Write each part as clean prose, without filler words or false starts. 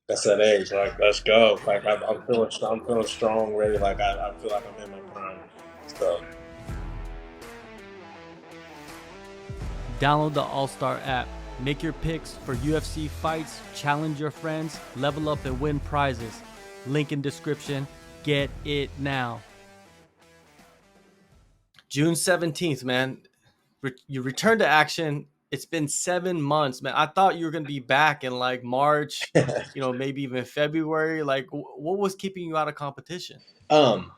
That's that age. Like, let's go. Like, I'm feeling strong, ready. Like, I feel like I'm in my prime. So, Download the AllStar app. Make your picks for UFC fights, challenge your friends, level up and win prizes. Link in description. Get it now. June 17th, man. You return to action. It's been 7 months, man. I thought you were going to be back in like March, maybe even February. Like, what was keeping you out of competition? um,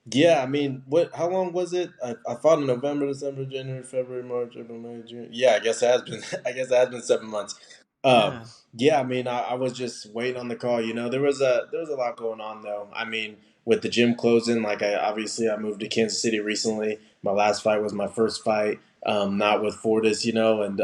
yeah. I mean, what? How long was it? I fought in November, December, January, February, March, April, May, June. Yeah, I guess it has been. I guess it has been 7 months. Um, Yeah. yeah. I mean, I was just waiting on the call. There was a lot going on though. I mean, with the gym closing, like I moved to Kansas City recently. My last fight was my first fight, not with Fortis, and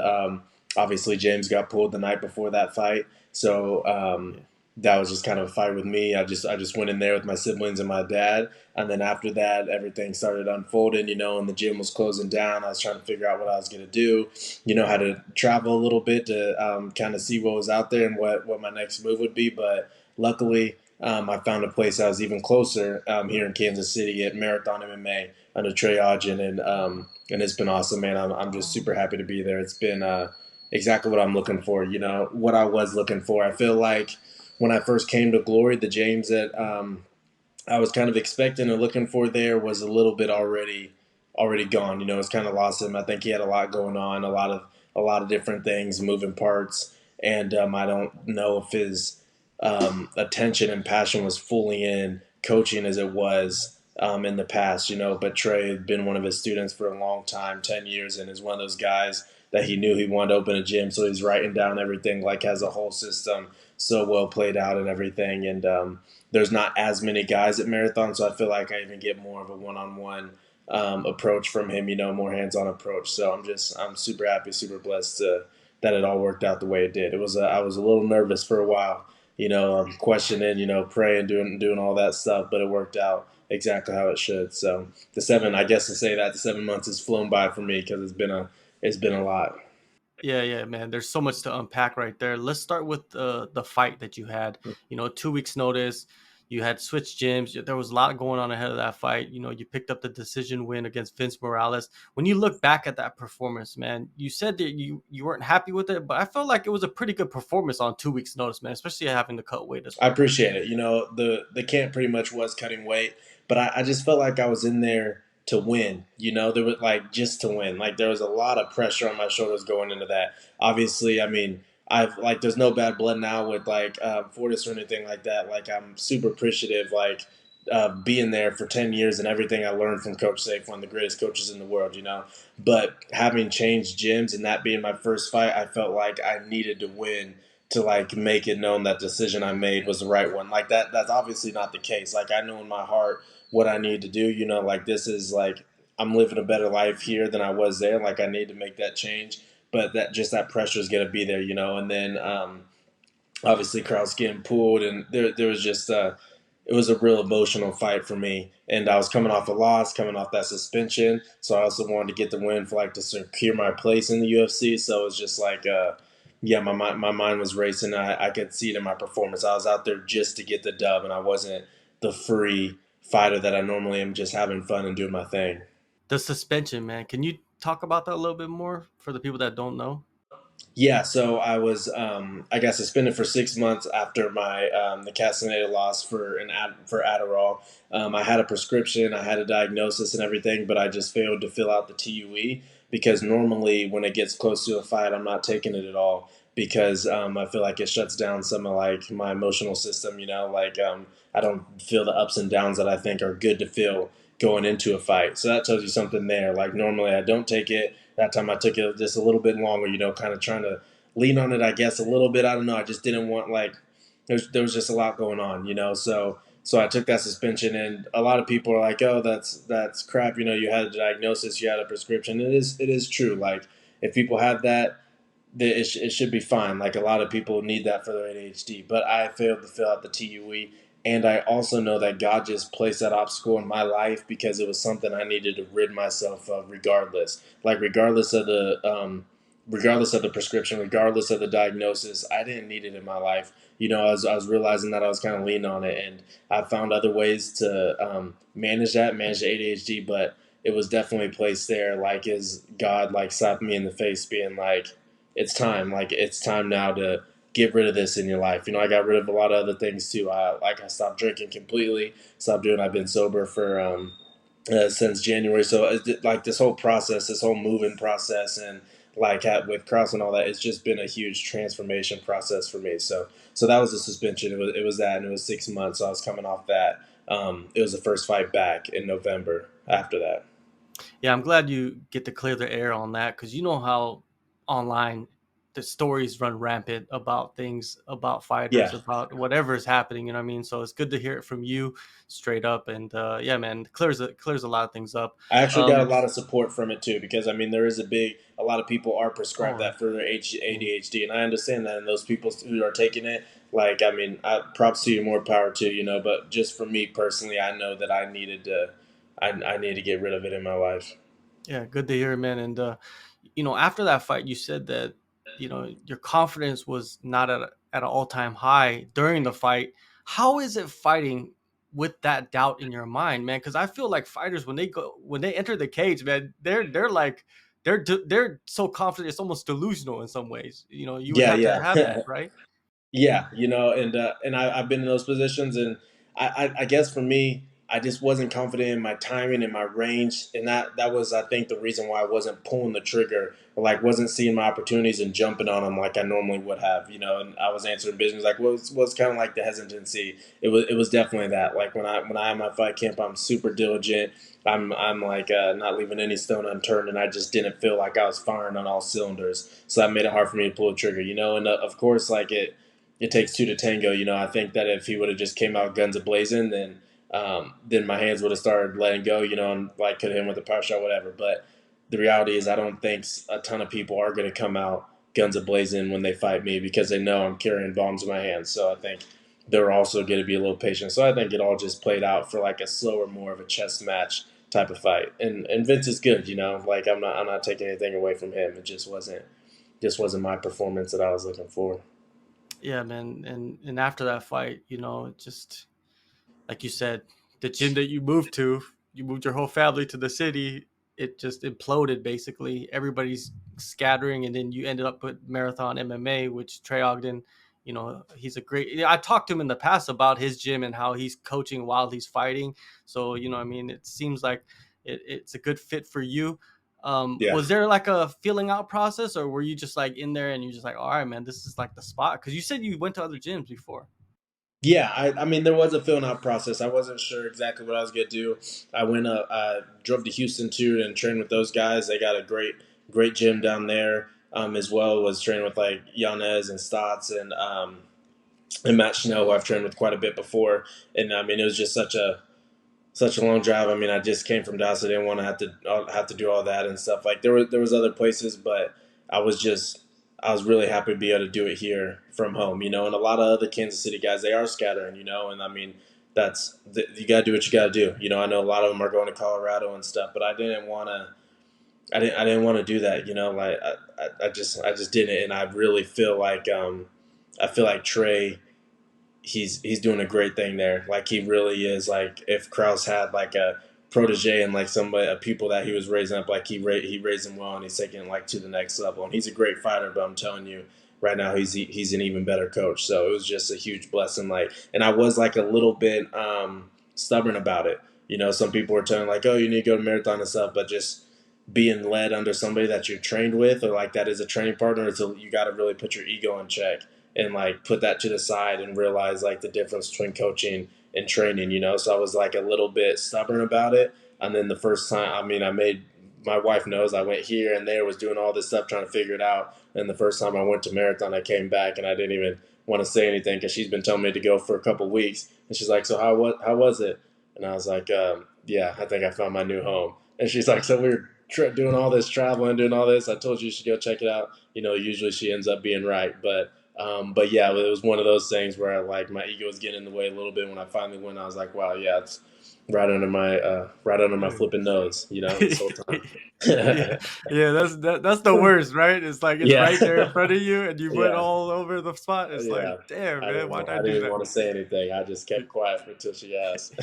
obviously James got pulled the night before that fight. So Yeah. that was just kind of a fight with me. I just went in there with my siblings and my dad, and then after that, everything started unfolding. And the gym was closing down. I was trying to figure out what I was gonna do. How to travel a little bit to kind of see what was out there and what my next move would be. But luckily, I found a place that was even closer here in Kansas City at Marathon MMA under Trey Ogden, and it's been awesome, man. I'm just super happy to be there. It's been exactly what I'm looking for. What I was looking for. I feel like when I first came to Glory, the James that I was kind of expecting and looking for there was a little bit already gone. It's kind of lost him. I think he had a lot going on, a lot of different things, moving parts, and I don't know if his attention and passion was fully in coaching as it was in the past. But Trey had been one of his students for a long time, 10 years, and is one of those guys that he knew he wanted to open a gym, so he's writing down everything, like has a whole system so well played out and everything, and there's not as many guys at Marathon, so I feel like I even get more of a one-on-one approach from him, more hands-on approach. So I'm super happy, super blessed that it all worked out the way it did. I was a little nervous for a while, questioning, praying, doing all that stuff, but it worked out exactly how it should. So I guess to say that the 7 months has flown by for me because it's been a lot. Yeah, man. There's so much to unpack right there. Let's start with the fight that you had. 2 weeks notice. You had switched gyms. There was a lot going on ahead of that fight. You picked up the decision win against Vince Morales. When you look back at that performance, man, you said that you weren't happy with it, but I felt like it was a pretty good performance on 2 weeks notice, man. Especially having to cut weight as I well. appreciate it. The camp pretty much was cutting weight, but I just felt like I was in there to win. There was like just to win. Like there was a lot of pressure on my shoulders going into that. Obviously, I mean, I've like there's no bad blood now with like Fortis or anything like that. Like I'm super appreciative. Like being there for 10 years and everything I learned from Coach Safe, one of the greatest coaches in the world. But having changed gyms and that being my first fight, I felt like I needed to win to like make it known that decision I made was the right one. Like that's obviously not the case. Like I know in my heart what I need to do, like this is like I'm living a better life here than I was there. Like I need to make that change. But that pressure is gonna be there, and then obviously Krause getting pulled and there was just it was a real emotional fight for me. And I was coming off a loss, coming off that suspension. So I also wanted to get the win for like to secure my place in the UFC. So it was just like yeah, my mind was racing. I could see it in my performance. I was out there just to get the dub, and I wasn't the free fighter that I normally am, just having fun and doing my thing. The suspension, man. Can you talk about that a little bit more for the people that don't know? Yeah, so I got suspended for 6 months after my the Castaneda loss for Adderall. I had a prescription, I had a diagnosis and everything, but I just failed to fill out the TUE because normally when it gets close to a fight, I'm not taking it at all because I feel like it shuts down some of like my emotional system. Like I don't feel the ups and downs that I think are good to feel going into a fight. So that tells you something there. Like normally I don't take it. That time I took it just a little bit longer, kind of trying to lean on it, I guess, a little bit. I don't know. I just didn't want like there was just a lot going on. So I took that suspension, and a lot of people are like, "Oh, that's crap." You had a diagnosis, you had a prescription. It is true. Like if people have that, it should be fine. Like a lot of people need that for their ADHD, but I failed to fill out the TUE. And I also know that God just placed that obstacle in my life because it was something I needed to rid myself of, regardless. Like regardless of regardless of the prescription, regardless of the diagnosis, I didn't need it in my life. I was realizing that I was kind of leaning on it, and I found other ways to manage the ADHD, but it was definitely placed there, like, is God like slapped me in the face, being like, it's time now to get rid of this in your life. I got rid of a lot of other things too. I stopped drinking completely, stopped doing. I've been sober for since January. So like this whole process, this whole moving process, and like with Krause and all that, it's just been a huge transformation process for me. So that was the suspension. It was that, and it was 6 months. So I was coming off that. It was the first fight back in November after that. Yeah, I'm glad you get to clear the air on that, because you know how online the stories run rampant about things, about fighters, Yeah, about whatever is happening. You know what I mean? So it's good to hear it from you straight up. And yeah, man, clears a lot of things up. I actually got a Um, lot of support from it too, because I mean there is a lot of people are prescribed oh, that for their ADHD, and I understand that. And those people who are taking it, like, I mean, props to you, more power to you. But just for me personally, I know that I need to get rid of it in my life. yeah, good to hear, man. And after that fight, you said that your confidence was not at an all time high during the fight. How is it fighting with that doubt in your mind, man? Because I feel like fighters, when they enter the cage, man, they're like they're so confident, it's almost delusional in some ways. You would Yeah, have to have yeah. that, right? Yeah, I've been in those positions, and I guess for me, I just wasn't confident in my timing and my range, and that was, I think, the reason why I wasn't pulling the trigger, or like wasn't seeing my opportunities and jumping on them like I normally would have. And I was answering business, like, was kind of like the hesitancy. It was definitely that. Like when I have my fight camp, I'm super diligent. I'm like not leaving any stone unturned, and I just didn't feel like I was firing on all cylinders, so that made it hard for me to pull the trigger. And of course, like it takes two to tango. I think that if he would have just came out guns a blazing, then my hands would have started letting go. And like could hit him with a power shot, whatever. But the reality is, I don't think a ton of people are going to come out guns a blazing when they fight me, because they know I'm carrying bombs in my hands. So I think they're also going to be a little patient. So I think it all just played out for like a slower, more of a chess match type of fight. And Vince is good. Like I'm not taking anything away from him. It just wasn't my performance that I was looking for. Yeah, man. And after that fight, just like you said, the gym that you moved your whole family to the city. It just imploded basically. Everybody's scattering, and then you ended up with Marathon MMA, which Trey Ogden, he's a great. Yeah, I talked to him in the past about his gym and how he's coaching while he's fighting. So I mean, it seems like it's a good fit for you. Yeah. Was there like a feeling out process, or were you just like in there and you're just like, all right, man, this is like the spot? Because you said you went to other gyms before. Yeah, I mean, there was a filling out process. I wasn't sure exactly what I was gonna do. I drove to Houston too and trained with those guys. They got a great gym down there. As well, was training with like Yanez and Stotts and Matt Snow, who I've trained with quite a bit before. And I mean, it was just such a long drive. I mean, I just came from Dallas. I didn't want to have to do all that and stuff. Like there was other places, but I was just I was really happy to be able to do it here from home. And a lot of other Kansas City guys, they are scattering. And I mean you got to do what you got to do. I know a lot of them are going to Colorado and stuff, but I didn't want to. I didn't want to do that. Like I just didn't, and I really feel like I feel like Trey, he's doing a great thing there. Like he really is. Like if Krause had like a protege and like somebody, people that he was raising up, like he raised him well, and he's taking it like to the next level. And he's a great fighter, but I'm telling you, right now he's an even better coach. So it was just a huge blessing. Like, and I was like a little bit stubborn about it. Some people were telling like, oh, you need to go to marathon and stuff, but just being led under somebody that you're trained with, or like that is a training partner, you got to really put your ego in check and like put that to the side and realize like the difference between coaching and training. So I was like a little bit stubborn about it. And then the first time, I mean, my wife knows I went here and there, was doing all this stuff trying to figure it out. And the first time I went to marathon, I came back and I didn't even want to say anything, because she's been telling me to go for a couple weeks. And she's like, so how was it? And I was like, yeah, I think I found my new home. And she's like, so we were doing all this traveling, doing all this. I told you should go check it out. Usually she ends up being right, but yeah, it was one of those things where like my ego was getting in the way a little bit. When I finally went, I was like, wow, yeah, right under my flipping nose, this whole time. Yeah, yeah, that's the worst, right? It's like it's Yeah. right there in front of you, and you went Yeah. all over the spot. It's like, Yeah. damn, I man, didn't why want did I I do didn't that? want to say anything. I just kept quiet until she asked.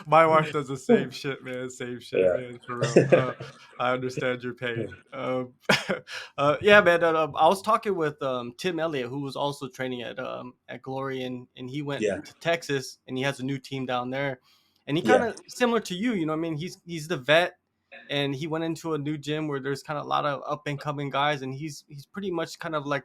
My wife does the same shit, man. Same shit, Yeah. man. For real. I understand your pain. Yeah, man. I was talking with Tim Elliott, who was also training at Glory, and he went Yeah. to Texas, and he has a new team down there, and he kind Yeah. of similar to you. You know, what I mean, he's the vet, and he went into a new gym where there's kind of a lot of up and coming guys, and he's pretty much kind of like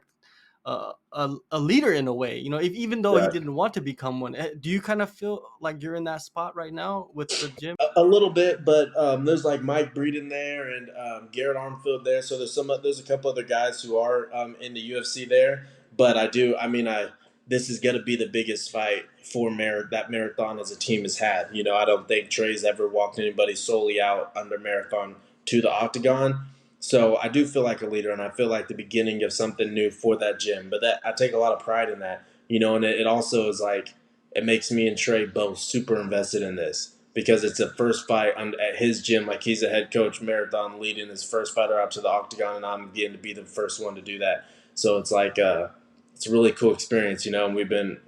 a leader in a way, you know, even though he Right. didn't want to become one. Do you kind of feel like you're in that spot right now with the gym? A little bit, but there's like Mike Breeden there and Garrett Armfield there. So there's a couple other guys who are in the UFC there. But I do. I mean, I this is going to be the biggest fight for that Marathon as a team has had. I don't think Trey's ever walked anybody solely out under Marathon to the octagon. So I do feel like a leader, and I feel like the beginning of something new for that gym. But that I take a lot of pride in that. And it also is like it makes me and Trey both super invested in this because it's a first fight at his gym. Like he's a head coach, marathon leading his first fighter up to the octagon, and I'm getting to be the first one to do that. So it's like it's a really cool experience, And we've been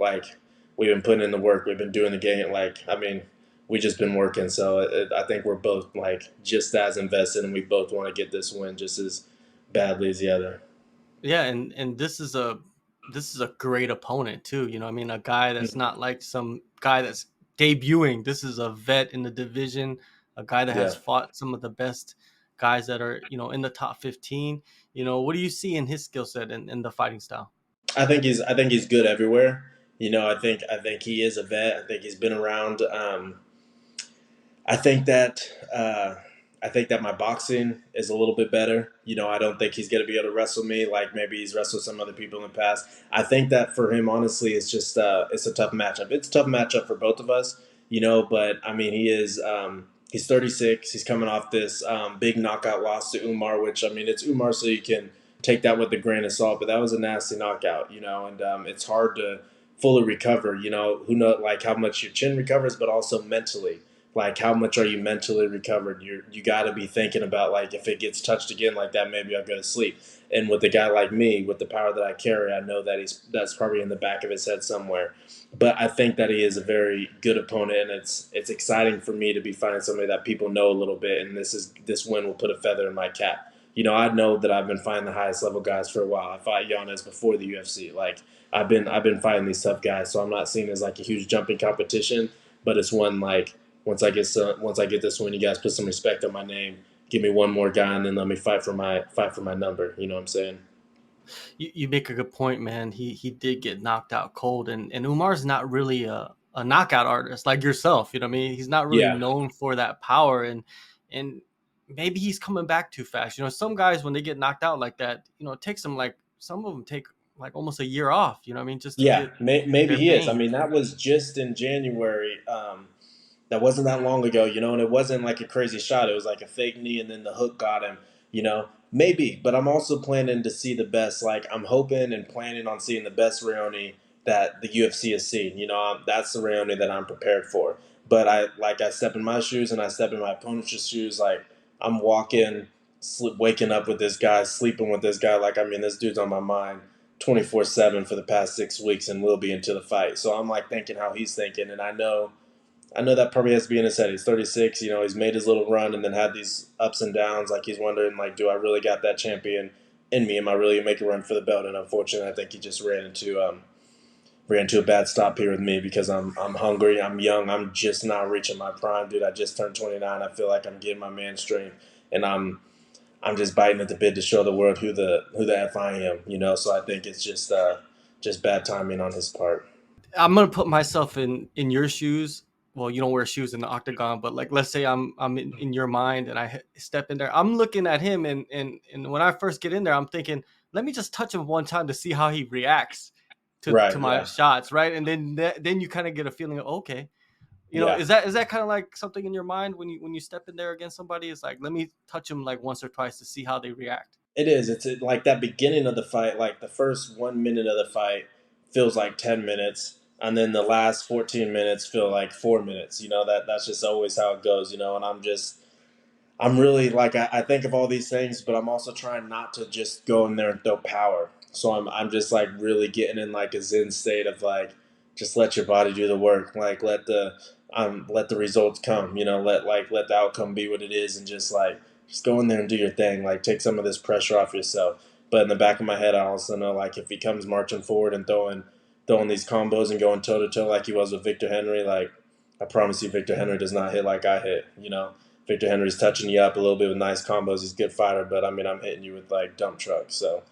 putting in the work. We've been doing the game. We just been working. So I think we're both like just as invested, and we both want to get this win just as badly as the other. Yeah, and this is a great opponent too. You know, I mean, a guy that's not like some guy that's debuting. This is a vet in the division, a guy that has Yeah. fought some of the best guys that are in the top 15. You know, what do you see in his skill set and the fighting style? I think he's good everywhere. I think he is a vet. I think he's been around. I think that uh, I think that my boxing is a little bit better. I don't think he's going to be able to wrestle me like maybe he's wrestled some other people in the past. I think that for him, honestly, it's just it's a tough matchup. It's a tough matchup for both of us. But I mean, he's 36. He's coming off this big knockout loss to Umar, which I mean, it's Umar, so you can take that with a grain of salt. But that was a nasty knockout, and it's hard to fully recover. Who knows like how much your chin recovers, but also mentally like how much are you mentally recovered. You got to be thinking about like if it gets touched again like that, maybe I'll go to sleep. And with a guy like me, with the power that I carry, I know that that's probably in the back of his head somewhere. But I think that he is a very good opponent, and it's exciting for me to be fighting somebody that people know a little bit, and this win will put a feather in my cap. I know that I've been fighting the highest level guys for a while. I fought Giannis before the UFC. Like I've been fighting these tough guys, so I'm not seen as like a huge jumping competition, but it's one like once I get this one, you guys put some respect on my name. Give me one more guy, and then let me fight for my number. You know what I'm saying? You make a good point, man. He did get knocked out cold, and Umar's not really a knockout artist like yourself. You know what I mean? He's not really Yeah, known for that power, and maybe he's coming back too fast. You know, some guys when they get knocked out like that, it takes them like some of them take like almost a year off. You know what I mean? Just to yeah. get Maybe their he is. I veins. mean, that was just in January. That wasn't that long ago, and it wasn't like a crazy shot. It was like a fake knee, and then the hook got him. Maybe, but I'm also planning to see the best. Like I'm hoping and planning on seeing the best Raoni that the UFC has seen. That's the Raoni that I'm prepared for. But I step in my shoes and I step in my opponent's shoes. Like I'm waking up with this guy, sleeping with this guy. Like I mean, this dude's on my mind 24/7 for the past 6 weeks, and will be into the fight. So I'm like thinking how he's thinking, and I know that probably has to be in his head. He's 36. He's made his little run and then had these ups and downs. Like he's wondering, like, do I really got that champion in me? Am I really making a run for the belt? And unfortunately, I think he just ran into a bad stop here with me because I'm hungry. I'm young. I'm just not reaching my prime, dude. I just turned 29. I feel like I'm getting my man strength, and I'm just biting at the bit to show the world who the f I am. So I think it's just bad timing on his part. I'm gonna put myself in your shoes. Well, you don't wear shoes in the octagon, but like let's say I'm in your mind and I step in there. I'm looking at him and when I first get in there, I'm thinking, let me just touch him one time to see how he reacts to Right? my Yeah. shots, right? And then you kind of get a feeling of okay, Yeah. is that kind of like something in your mind when you step in there against somebody? It's like let me touch him like once or twice to see how they react. It is. Like that beginning of the fight, like the first 1 minute of the fight feels like 10 minutes. and then the last 14 minutes feel like 4 minutes. That's just always how it goes. And I'm really like I think of all these things, but I'm also trying not to just go in there and throw power. So I'm just like really getting in like a zen state of like just let your body do the work. Like let the results come. Let the outcome be what it is, and just go in there and do your thing. Like take some of this pressure off yourself. But in the back of my head, I also know like if he comes marching forward and throwing these combos and going toe to toe like he was with Victor Henry, like I promise you, Victor Henry does not hit like I hit. Victor Henry's touching you up a little bit with nice combos. He's a good fighter, but I mean, I'm hitting you with like dump trucks. So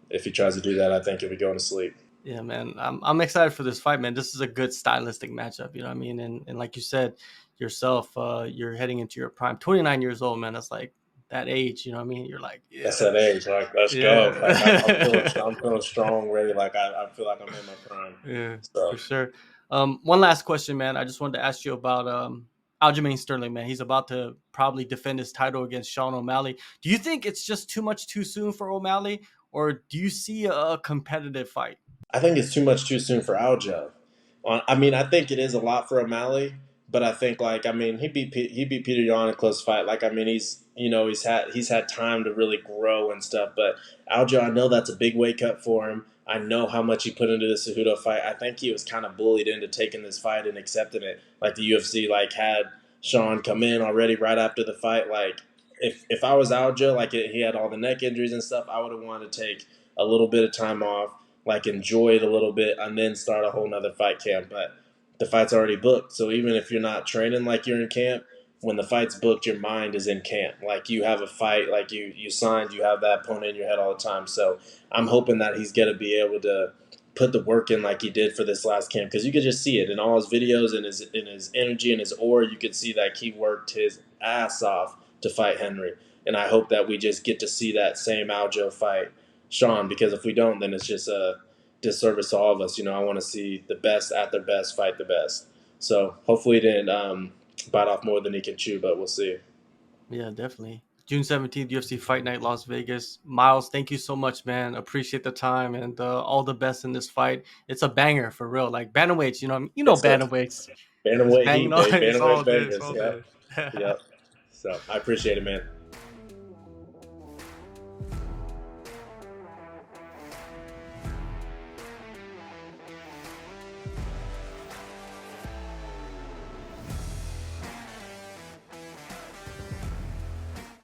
if he tries to do that, I think he'll be going to sleep. Yeah, man. I'm excited for this fight, man. This is a good stylistic matchup, you know what I mean? And like you said yourself, you're heading into your prime. 29 years old, man. That's like that age, you know what I mean? You're like, That's yeah. that age. Like, let's go. Like, Yeah. I'm feeling strong, ready. Like, I feel like I'm in my prime. Yeah, for So sure. One last question, man. I just wanted to ask you about Aljamain Sterling, man. He's about to probably defend his title against Sean O'Malley. Do you think it's just too much too soon for O'Malley, or do you see a competitive fight? I think it's too much too soon for Aljo. I mean, I think it is a lot for O'Malley, but I think like I mean he beat Peter Yan in a close fight. Like I mean he's had time to really grow and stuff. But Aljo, I know that's a big weight cut for him. I know how much he put into the Cejudo fight. I think he was kind of bullied into taking this fight and accepting it. Like the UFC like had Sean come in already right after the fight. Like if I was Aljo, like he had all the neck injuries and stuff, I would have wanted to take a little bit of time off, like enjoy it a little bit, and then start a whole nother fight camp. But the fight's already booked. So even if you're not training like you're in camp, when the fight's booked, your mind is in camp. Like you have a fight, like you signed, you have that opponent in your head all the time. So I'm hoping that he's gonna be able to put the work in like he did for this last camp, because you could just see it in all his videos and his energy and his aura. You could see that he worked his ass off to fight Henry, and I hope that we just get to see that same Aljo fight Sean, because if we don't, then it's just a disservice to all of us. I want to see the best at their best fight the best. So hopefully he didn't bite off more than he can chew, but we'll see. Yeah, definitely. June 17th, UFC Fight Night, Las Vegas. Miles, thank you so much, man. Appreciate the time and all the best in this fight. It's a banger for real. Like bantamweights, Yes, sir. bantamweights. Just Bantamweight banging heat, on baby. it's Bantamweight all day. It's Vegas. all Yep. day. Yep. So I appreciate it, man.